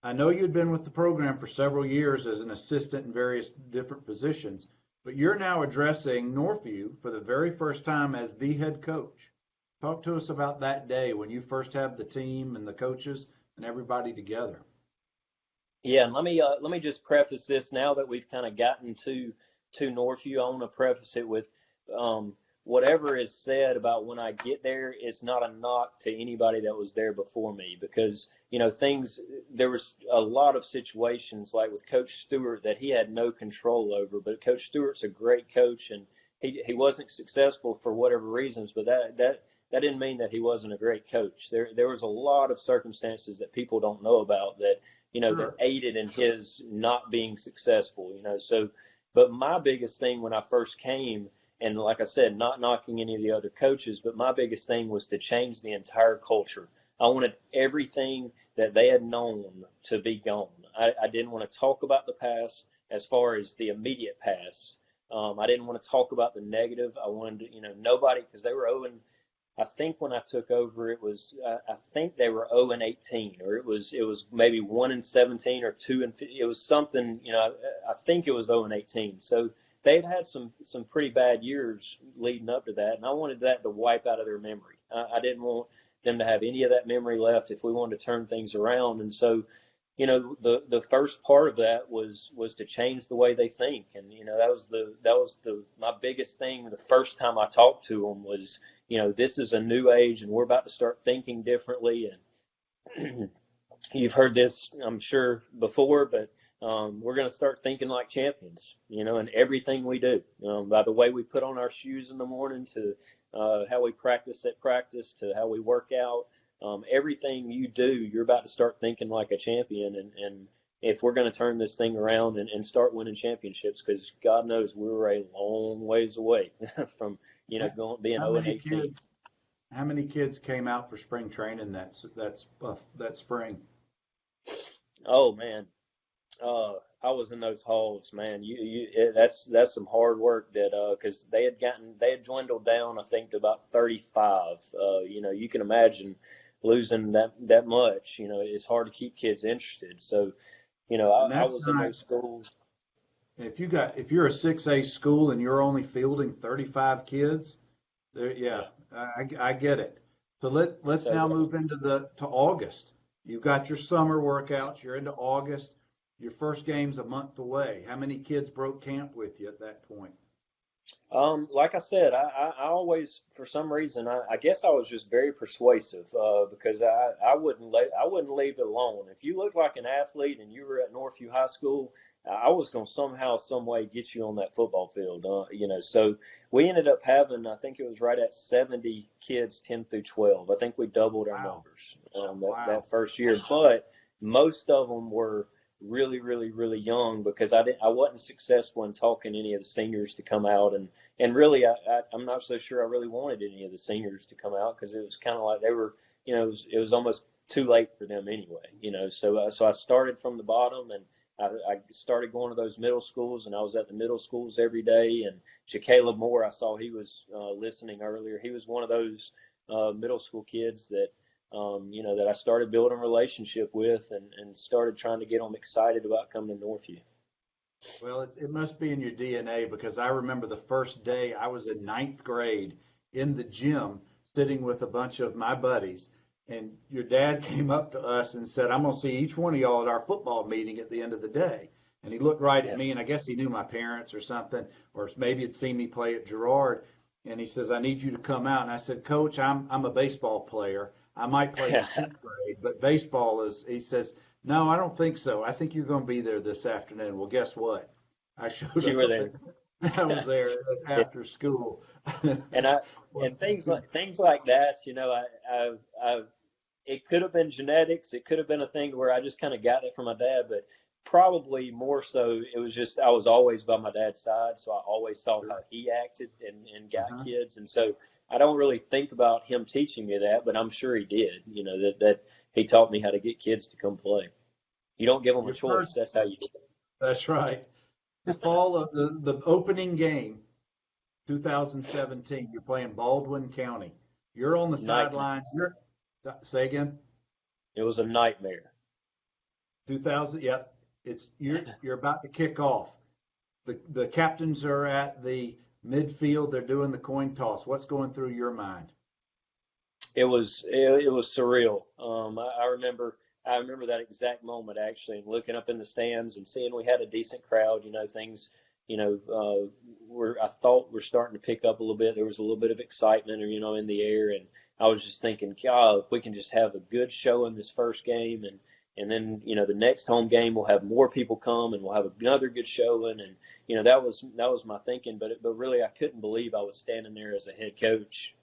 [SPEAKER 2] I know you'd been with the program for several years as an assistant in various different positions, but you're now addressing Northview for the very first time as the head coach. Talk to us about that day when you first have the team and the coaches and everybody together.
[SPEAKER 1] Yeah, and let me just preface this now that we've kind of gotten to Northview. I want to preface it with whatever is said about when I get there is not a knock to anybody that was there before me, because there was a lot of situations like with Coach Stewart that he had no control over, but Coach Stewart's a great coach, and he wasn't successful for whatever reasons, but that didn't mean that he wasn't a great coach. There was a lot of circumstances that people don't know about that
[SPEAKER 2] Sure.
[SPEAKER 1] that aided in his not being successful. So, but my biggest thing when I first came, and like I said, not knocking any of the other coaches, but my biggest thing was to change the entire culture. I wanted everything that they had known to be gone. I didn't want to talk about the past as far as the immediate past. I didn't want to talk about the negative. I wanted to, nobody, because they were 0. I think when I took over, it was I think they were 0-18, or it was maybe 1-17 or 2. It was something, I think it was 0-18. So they've had some pretty bad years leading up to that, and I wanted that to wipe out of their memory. I didn't want them to have any of that memory left if we wanted to turn things around. And so, the first part of that was to change the way they think, and that was my biggest thing. The first time I talked to them was, this is a new age, and we're about to start thinking differently. And you've heard this, I'm sure, before, but we're going to start thinking like champions, in everything we do, by the way we put on our shoes in the morning to how we practice at practice to how we work out. Everything you do, you're about to start thinking like a champion. And if we're going to turn this thing around and start winning championships, because God knows we were a long ways away from, being 0-18.
[SPEAKER 2] How many kids came out for spring training that spring?
[SPEAKER 1] Oh man. I was in those halls, man. That's some hard work because they had dwindled down, I think, to about 35. You can imagine losing that much. It's hard to keep kids interested. So, I was in those schools.
[SPEAKER 2] If you're a 6A school and you're only fielding 35 kids, I get it. So let's now move into to August. You've got your summer workouts. You're into August. Your first game's a month away. How many kids broke camp with you at that point?
[SPEAKER 1] Like I said, I always, for some reason, I guess I was just very persuasive because I wouldn't leave it alone. If you looked like an athlete and you were at Northview High School, I was going to somehow, some way get you on that football field. So we ended up having, I think it was right at 70 kids, 10 through 12. I think we doubled our numbers that first year, but most of them were really, really, really young because I wasn't successful in talking any of the seniors to come out, and really I'm not so sure I really wanted any of the seniors to come out because it was kind of like they were, it was almost too late for them anyway, so I started from the bottom, and I started going to those middle schools, and I was at the middle schools every day. And Caleb Moore, I saw he was listening earlier. He was one of those middle school kids that that I started building a relationship with and started trying to get them excited about coming to Northview.
[SPEAKER 2] Well, it must be in your DNA because I remember the first day I was in ninth grade in the gym sitting with a bunch of my buddies, and your dad came up to us and said, "I'm going to see each one of y'all at our football meeting at the end of the day." And he looked right at me, and I guess he knew my parents or something, or maybe had seen me play at Girard. And he says, "I need you to come out." And I said, "Coach, I'm a baseball player. I might play in 10th grade, but baseball is," he says, "No, I don't think so. I think you're going to be there this afternoon." Well, guess what? I showed up.
[SPEAKER 1] You were there.
[SPEAKER 2] I was there after school.
[SPEAKER 1] And things like that, it could have been genetics. It could have been a thing where I just kind of got it from my dad. But Probably more so, it was just I was always by my dad's side, so I always saw how he acted and got
[SPEAKER 2] Uh-huh.
[SPEAKER 1] kids, and so I don't really think about him teaching me that, but I'm sure he did. That he taught me how to get kids to come play. You don't give them a
[SPEAKER 2] Your
[SPEAKER 1] choice.
[SPEAKER 2] first,
[SPEAKER 1] That's how you do it.
[SPEAKER 2] that's right. The fall of the opening game, 2017. You're playing Baldwin County. You're on the
[SPEAKER 1] Nightmare.
[SPEAKER 2] sidelines. Say again.
[SPEAKER 1] It was a nightmare.
[SPEAKER 2] 2000. Yep. You're about to kick off. The captains are at the midfield. They're doing the coin toss. What's going through your mind?
[SPEAKER 1] It was surreal. I remember that exact moment actually, and looking up in the stands and seeing we had a decent crowd. Things, I thought we're starting to pick up a little bit. There was a little bit of excitement, in the air, and I was just thinking, God, if we can just have a good show in this first game, and then the next home game we'll have more people come, and we'll have another good showing, and that was my thinking. But really, I couldn't believe I was standing there as a head coach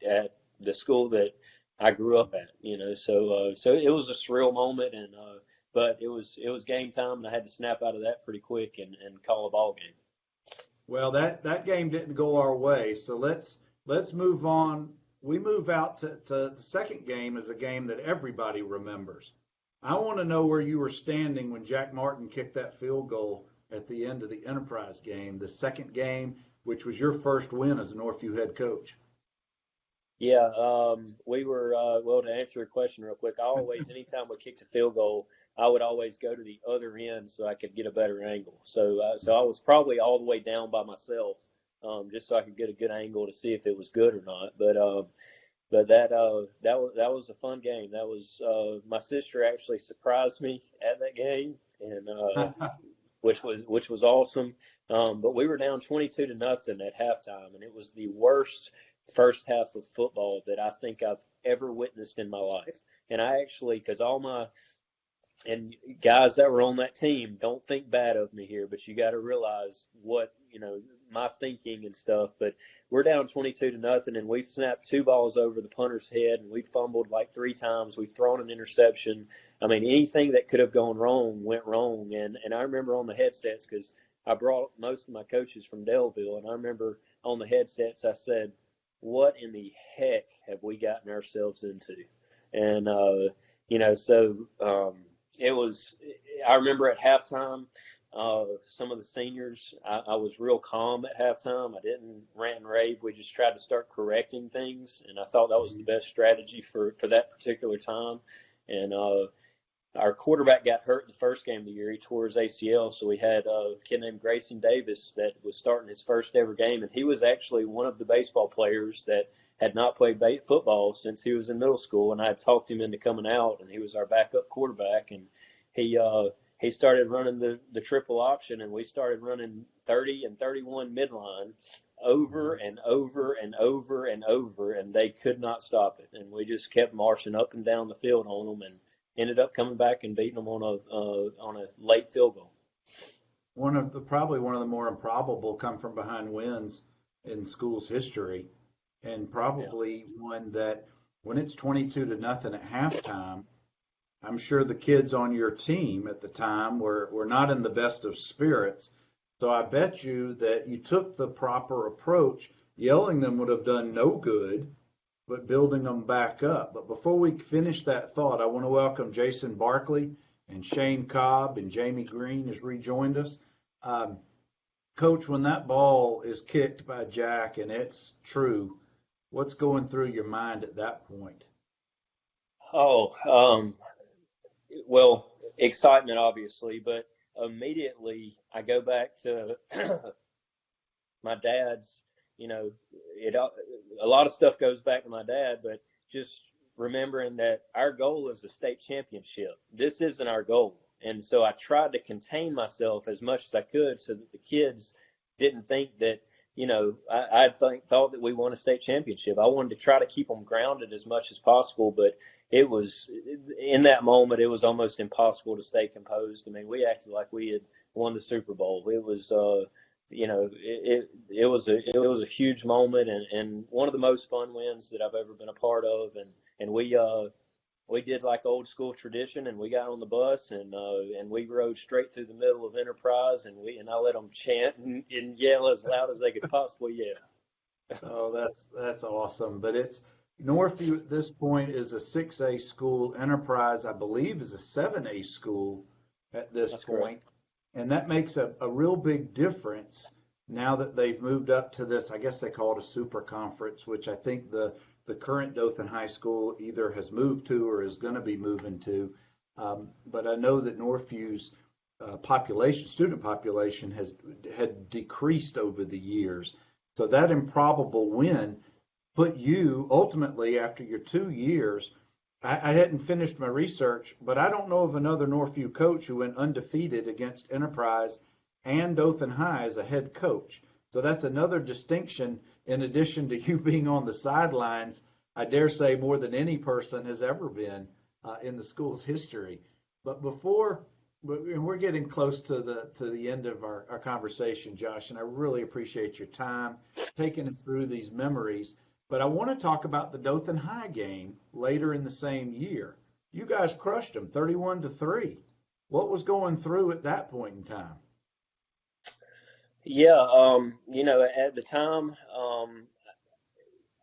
[SPEAKER 1] at the school that I grew up at. So it was a surreal moment, and but it was game time, and I had to snap out of that pretty quick and call a ball game.
[SPEAKER 2] Well, that game didn't go our way, so let's move on. We move out to the second game is a game that everybody remembers. I want to know where you were standing when Jack Martin kicked that field goal at the end of the Enterprise game, the second game, which was your first win as a Northview head coach.
[SPEAKER 1] Yeah, we were, well, to answer your question real quick, anytime we kicked a field goal, I would always go to the other end so I could get a better angle. So I was probably all the way down by myself, just so I could get a good angle to see if it was good or not. But that was a fun game. That was, my sister actually surprised me at that game, and which was awesome. But we were down 22-0 at halftime, and it was the worst first half of football that I think I've ever witnessed in my life. And I actually, because and guys that were on that team, don't think bad of me here, but you got to realize what, my thinking and stuff. But we're down 22-0, and we've snapped two balls over the punter's head, and we've fumbled like three times. We've thrown an interception. I mean, anything that could have gone wrong went wrong. And I remember on the headsets, because I brought most of my coaches from Delville, and I remember on the headsets I said, what in the heck have we gotten ourselves into? And, it was, I remember at halftime, some of the seniors, I was real calm at halftime. I didn't rant and rave. We just tried to start correcting things. And I thought that was the best strategy for that particular time. And, our quarterback got hurt the first game of the year. He tore his ACL, so we had a kid named Grayson Davis that was starting his first ever game, and he was actually one of the baseball players that had not played football since he was in middle school, and I had talked him into coming out, and he was our backup quarterback, and he started running the triple option, and we started running 30 and 31 midline over and over and over and over, and they could not stop it, and we just kept marching up and down the field on them, and ended up coming back and beating them on a late field goal.
[SPEAKER 2] Probably one of the more improbable come from behind wins in school's history, and probably one that when it's 22-0 at halftime, I'm sure the kids on your team at the time were not in the best of spirits. So I bet you that you took the proper approach. Yelling them would have done no good, but building them back up. But before we finish that thought, I want to welcome Jason Barkley and Shane Cobb, and Jamie Green has rejoined us. Coach, when that ball is kicked by Jack and it's true, what's going through your mind at that point?
[SPEAKER 1] Well, excitement, obviously, but immediately I go back to my dad's. A lot of stuff goes back to my dad, but just remembering that our goal is a state championship. This isn't our goal. And so I tried to contain myself as much as I could so that the kids didn't think that, thought that we won a state championship. I wanted to try to keep them grounded as much as possible, but it was, in that moment, it was almost impossible to stay composed. I mean, we acted like we had won the Super Bowl. It was, it was a huge moment, and one of the most fun wins that I've ever been a part of. And we we did like old school tradition, and we got on the bus, and we rode straight through the middle of Enterprise, and I let them chant and yell as loud as they could possibly yell.
[SPEAKER 2] Oh, that's awesome. But it's Northview at this point is a 6A school. Enterprise, I believe, is a 7A school at this
[SPEAKER 1] That's
[SPEAKER 2] point.
[SPEAKER 1] correct.
[SPEAKER 2] And that makes a real big difference now that they've moved up to this, I guess they call it a super conference, which I think the current Dothan High School either has moved to or is going to be moving to. But I know that Northview's student population had decreased over the years. So that improbable win put you ultimately, after your 2 years, I hadn't finished my research, but I don't know of another Northview coach who went undefeated against Enterprise and Dothan High as a head coach. So that's another distinction in addition to you being on the sidelines, I dare say more than any person has ever been in the school's history. But we're getting close to the end of our conversation, Josh, and I really appreciate your time taking us through these memories. But I want to talk about the Dothan High game later in the same year. You guys crushed them 31-3. What was going through at that point in time?
[SPEAKER 1] Yeah, at the time,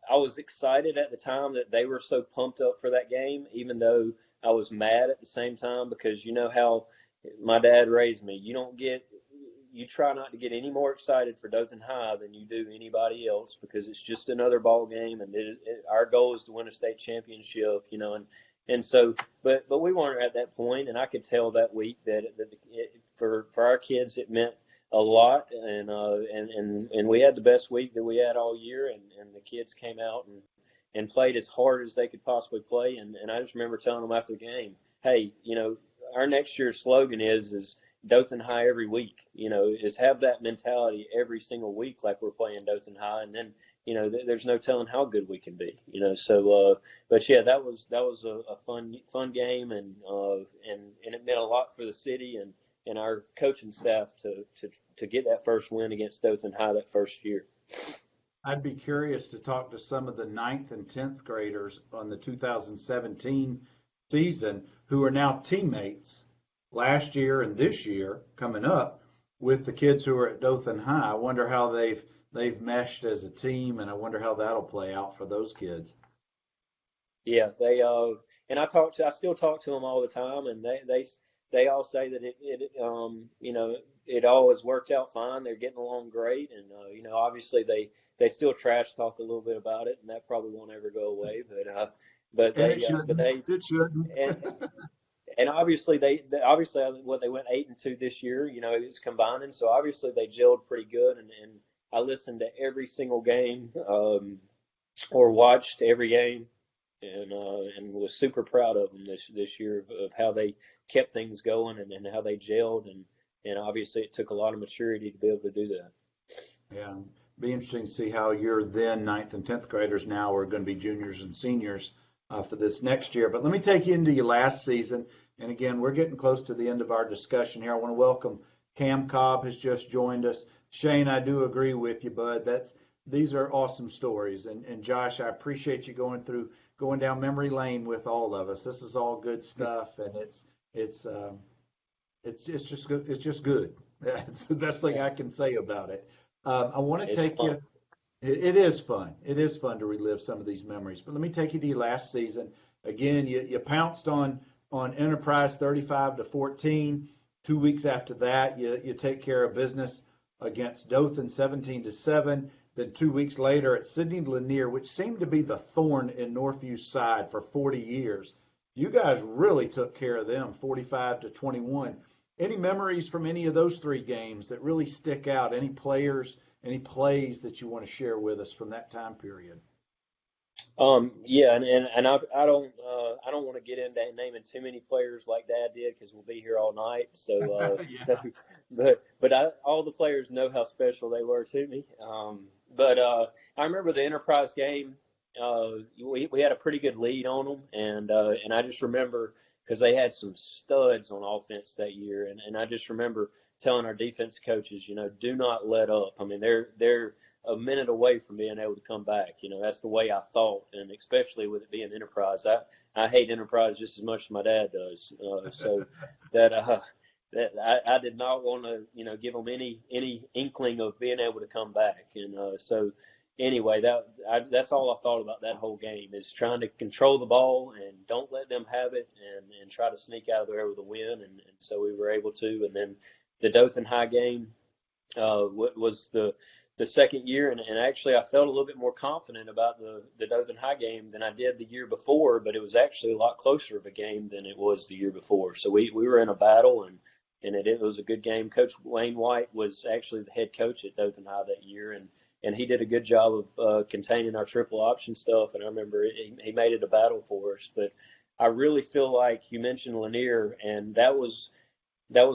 [SPEAKER 1] I was excited at the time that they were so pumped up for that game, even though I was mad at the same time, because you know how my dad raised me. You try not to get any more excited for Dothan High than you do anybody else, because it's just another ball game, and our goal is to win a state championship, and so, but we weren't at that point, and I could tell that week that for our kids it meant a lot, and we had the best week that we had all year, and the kids came out and played as hard as they could possibly play, and I just remember telling them after the game, hey, our next year's slogan is Dothan High every week, is have that mentality every single week like we're playing Dothan High, and then there's no telling how good we can be, so but yeah, that was a fun game, and it meant a lot for the city and our coaching staff to get that first win against Dothan High that first year.
[SPEAKER 2] I'd be curious to talk to some of the 9th and 10th graders on the 2017 season who are now teammates last year and this year coming up with the kids who are at Dothan High. I wonder how they've meshed as a team, and I wonder how that'll play out for those kids.
[SPEAKER 1] Yeah, they and I still talk to them all the time, and they all say that it always worked out fine. They're getting along great, and obviously they still trash talk a little bit about it, and that probably won't ever go away. But
[SPEAKER 2] it shouldn't.
[SPEAKER 1] And obviously obviously they went 8-2 this year. It's combining, so obviously they gelled pretty good, and I listened to every single game or watched every game. And was super proud of them this year of how they kept things going and how they gelled, and obviously it took a lot of maturity to be able to do that.
[SPEAKER 2] Yeah, be interesting to see how your then 9th and 10th graders now are going to be juniors and seniors for this next year. But let me take you into your last season, and again, we're getting close to the end of our discussion here. I want to welcome Cam Cobb has just joined us. Shane, I do agree with you, bud. These are awesome stories, and Josh, I appreciate you going down memory lane with all of us. This is all good stuff, and it's just good. It's just good. It's the best thing I can say about it. I want to take you. It is fun. It is fun to relive some of these memories. But let me take you to your last season. Again, you pounced on Enterprise 35-14. 2 weeks after that, you take care of business against Dothan 17-7. Then 2 weeks later at Sidney Lanier, which seemed to be the thorn in Northview's side for 40 years. You guys really took care of them, 45-21. Any memories from any of those 3 games that really stick out? Any players, any plays that you want to share with us from that time period?
[SPEAKER 1] Yeah, and I don't want to get into naming too many players like Dad did, because we'll be here all night. So, yeah. but all the players know how special they were to me. But I remember the Enterprise game. We had a pretty good lead on them, and I just remember because they had some studs on offense that year, and I just remember telling our defense coaches, do not let up. I mean, they're a minute away from being able to come back. That's the way I thought, and especially with it being Enterprise. I hate Enterprise just as much as my dad does. So that I did not want to, give them any inkling of being able to come back. And so anyway, that's all I thought about that whole game, is trying to control the ball and don't let them have it, and try to sneak out of there with a win. And so we were able to. And then the Dothan High game was the second year, and actually I felt a little bit more confident about the Dothan High game than I did the year before, but it was actually a lot closer of a game than it was the year before. So we were in a battle, and it was a good game. Coach Wayne White was actually the head coach at Dothan High that year, and he did a good job of containing our triple option stuff, and I remember he made it a battle for us. But I really feel like you mentioned Lanier, and that was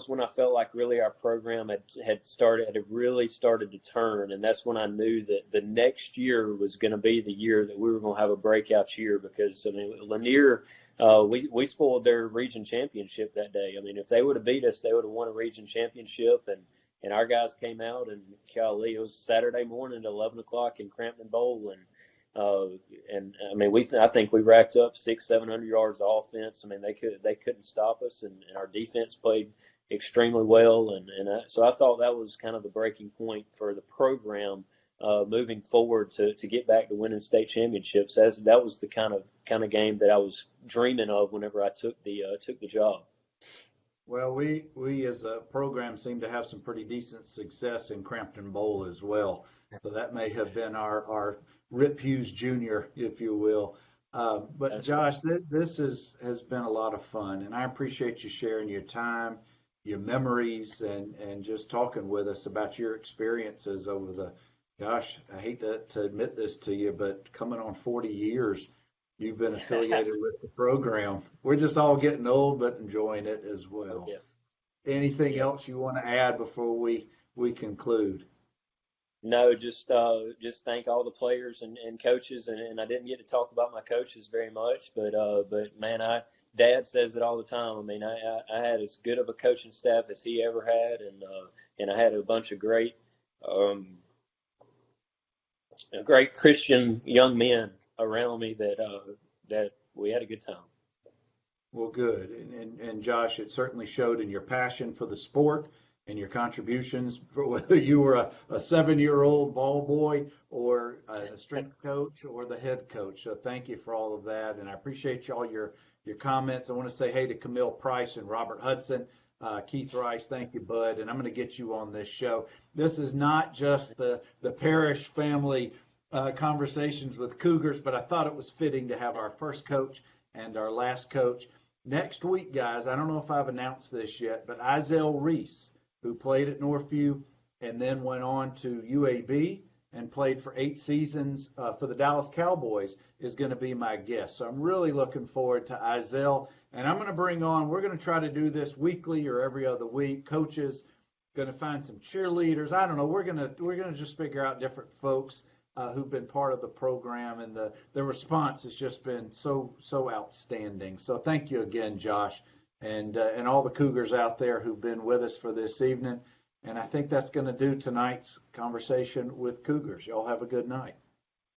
[SPEAKER 1] when I felt like really our program had really started to turn. And that's when I knew that the next year was going to be the year that we were going to have a breakout year, because, I mean, Lanier, we spoiled their region championship that day. I mean, if they would have beat us, they would have won a region championship. And our guys came out, and golly, it was Saturday morning at 11 o'clock in Crampton Bowl. And I mean, I think we racked up 600-700 yards of offense. I mean, they couldn't stop us, and our defense played extremely well. So I thought that was kind of the breaking point for the program moving forward to get back to winning state championships. That was the kind of game that I was dreaming of whenever I took the job.
[SPEAKER 2] Well, we as a program seem to have some pretty decent success in Crampton Bowl as well. So that may have been our Rip Hughes Jr., if you will. But Josh, this has been a lot of fun, and I appreciate you sharing your time, your memories, and just talking with us about your experiences over the, gosh, I hate to admit this to you, but coming on 40 years you've been affiliated with the program. We're just all getting old, but enjoying it as well.
[SPEAKER 1] Yeah.
[SPEAKER 2] Anything else you want to add before we conclude?
[SPEAKER 1] No, just thank all the players and coaches, and I didn't get to talk about my coaches very much, but man, Dad says it all the time. I mean, I had as good of a coaching staff as he ever had, and I had a bunch of great Christian young men around me that we had a good time.
[SPEAKER 2] Well, good. And Josh, it certainly showed in your passion for the sport and your contributions, for whether you were a 7-year-old ball boy or a strength coach or the head coach. So thank you for all of that. And I appreciate all your comments. I want to say hey to Camille Price and Robert Hudson. Keith Rice, thank you, bud. And I'm going to get you on this show. This is not just the Parrish family conversations with Cougars, but I thought it was fitting to have our first coach and our last coach. Next week, guys, I don't know if I've announced this yet, but Izell Reese, who played at Northview and then went on to UAB and played for 8 seasons for the Dallas Cowboys, is going to be my guest. So I'm really looking forward to Izell. And I'm going to we're going to try to do this weekly or every other week. Coaches, going to find some cheerleaders. I don't know. We're going to just figure out different folks who've been part of the program, and the response has just been so outstanding. So thank you again, Josh, and all the Cougars out there who've been with us for this evening. And I think that's going to do tonight's conversation with Cougars. Y'all have a good night.